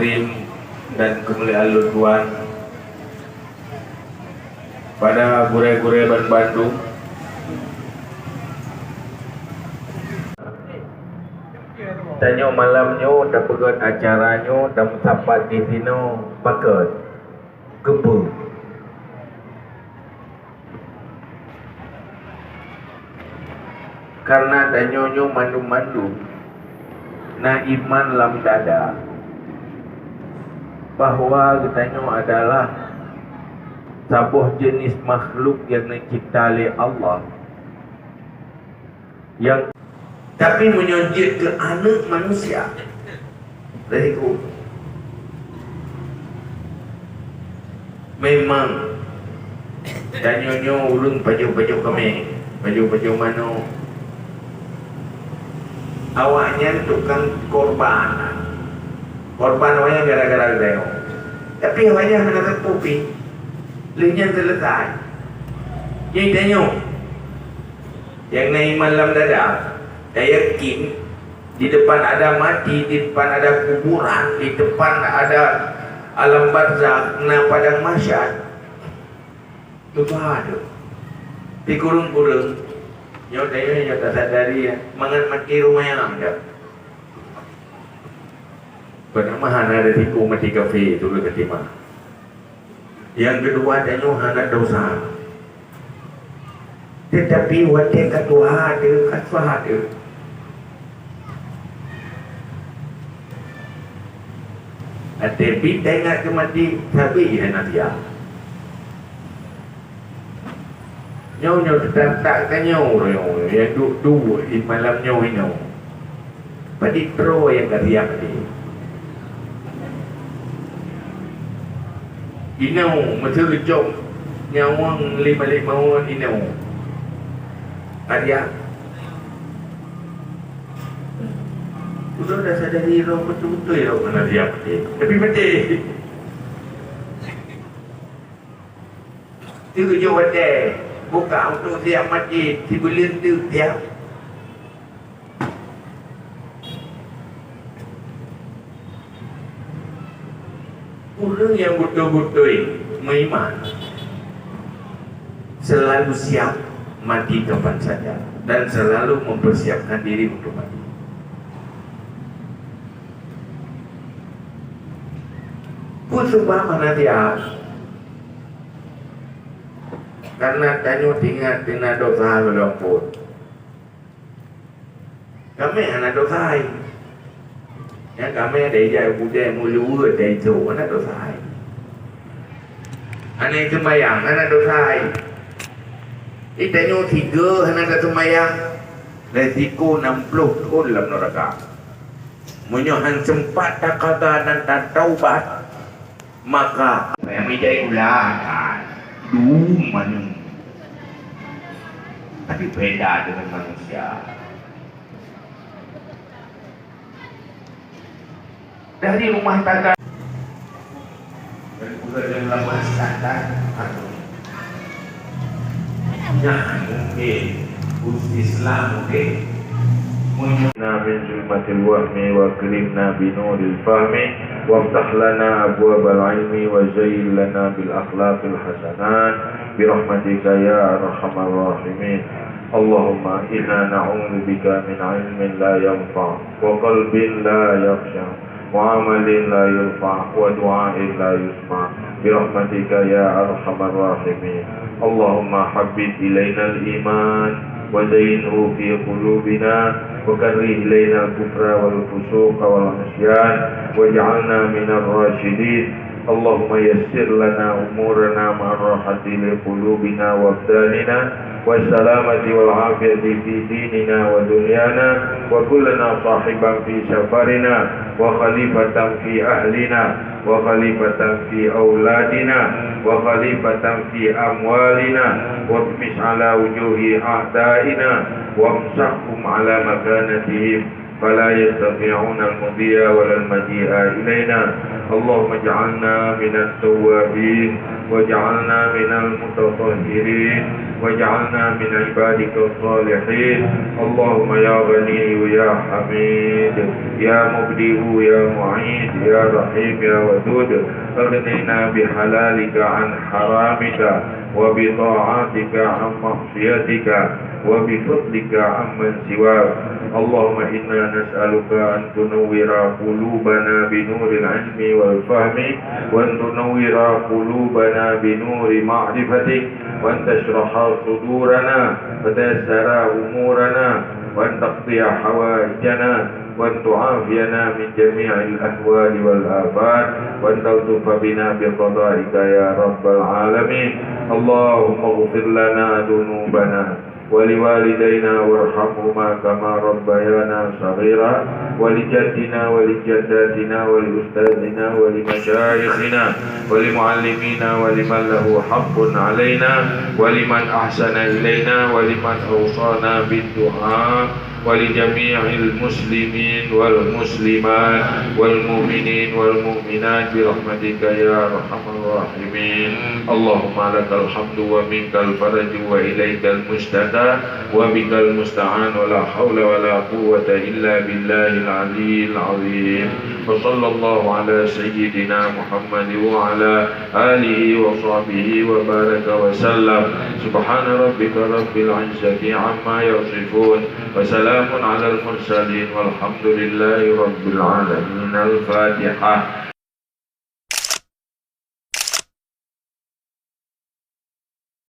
hadirin dan kemuliaan Tuhan, pada gure-gure ban Bandung, tanyo malamnyo dapat acaranyo dan sapat di sini paket kebun. Karena danyonyo mandu-mandu na iman lam dada bahwa ketanyo adalah sebuah jenis makhluk yang dicipta oleh Allah, yang tapi menyonjit ke anak manusia. Dari itu memang danyonyo ulun baju-baju kami, baju-baju mano awaknya tukang korban awaknya gara-gara leo, tapi awaknya hanya terpupi linya selesai. Jadi tanya yang naik malam dada, saya yakin di depan ada mati, di depan ada kuburan, di depan ada alam barzakh, na padang mahsyar itu ada di kurung-kurung. Nyo tayo tak sadari ya, mangan mati rumah yang ada. Pertama hana ada tiku mati kafe itu lu ketima. Yang kedua tayo hana dosa. Tetapi wate katua ada, katwa ada. Tapi tengah ke mati tapi hana dia. Nyo tak nyo yang dua di malam nyo padi pro yang kariak di inau macam jom nyawang lima orang inau kariak udah dah sadari ro betul-betul ro mana dia tapi mati tu jawab deh. Buka untuk siap masjid, si belin tu siap. Orang yang betul-betul beriman selalu siap mati kapan saja dan selalu mempersiapkan diri untuk mati. Kusubah mana dia? Karena tanyo tinggal tina dosa berlampun. Kami anak dosa. Yang kami ada jaya budaya mulu ada itu anak dosa. Anak sembahyang anak dosa. Tanyo 3 anak sembahyang resiko 60 tahun dalam neraka. Menyohan sempat tak kata dan tak taubat, maka yang menjadi ulang mana. Tapi beda dengan manusia. Dari rumah tangga dari dalam rumah tangga mungkin Islam mungkin Munyana min zulmatil wahmi wa kirimna binuril fahmi waftah lana abwabal ilmi wa zayyil lana bil akhlaqil hasanat birahmatika ya arhamar rahimin. Allahumma inna na'udzu bika min ilmin la yanfa' wa qalbin la yakhsha wa amalin la yurfa' wa du'ain la yusma' birahmatika ya arhamar rahimin. Allahumma habbib ilaina al-iman وزينه في قلوبنا وكره إلينا الكفر والفسوق والعصيان واجعلنا من الراشدين. اللهم يسر لنا أمورنا مع الراحة لقلوبنا وأبداننا والسلامة والعافية في ديننا ودنيانا وكلنا صاحبا في سفرنا وخليفة في أهلنا وخليفة في أولادنا وخليفة في أموالنا واطمس على وجوه أعدائنا وامسحهم على مكانتهم فلا يستطيعون المضي ولا المجيء إلينا. اللهم اجعلنا من التوابين واجعلنا من المتطهرين واجعلنا من عبادك الصالحين. اللهم يا غني يا حميد يا مبدئ يا معيد يا رحيم يا ودود، اغننا بحلالك عن حرامك وبطاعتك عن معصيتك وبفضلك عمن سواك. اللهم إنا نسألك أن تنور قلوبنا بنور العلم والفهم، وأن تنور قلوبنا بنور معرفتك، وأن تشرح صدورنا وتيسر أمورنا، وأن تقضي حوائجنا، وأن تعافينا من جميع الأهوال والآفات، وأن تلطف بنا بقضائك يا رب العالمين. اللهم اغفر لنا ذنوبنا ولوالدينا وارحمهما كما ربيانا صغيرا، ولجدنا ولجداتنا ولأستاذنا ولمشايخنا ولمعلمينا ولمن له حق علينا ولمن أحسن إلينا ولمن أوصانا بالدعاء، ولجميع المسلمين والمسلمات والمؤمنين والمؤمنات برحمتك يا أرحم الراحمين. اللهم لك الحمد ومنك الفرج وإليك المشتكى وبك المستعان، ولا حول ولا قوة إلا بالله العلي العظيم. وصلى الله على سيدنا محمد وعلى آله وصحبه وبارك وسلم. سبحان ربك رب العزة عما يصفون، وسلام على المرسلين، والحمد لله رب العالمين. الفاتحة.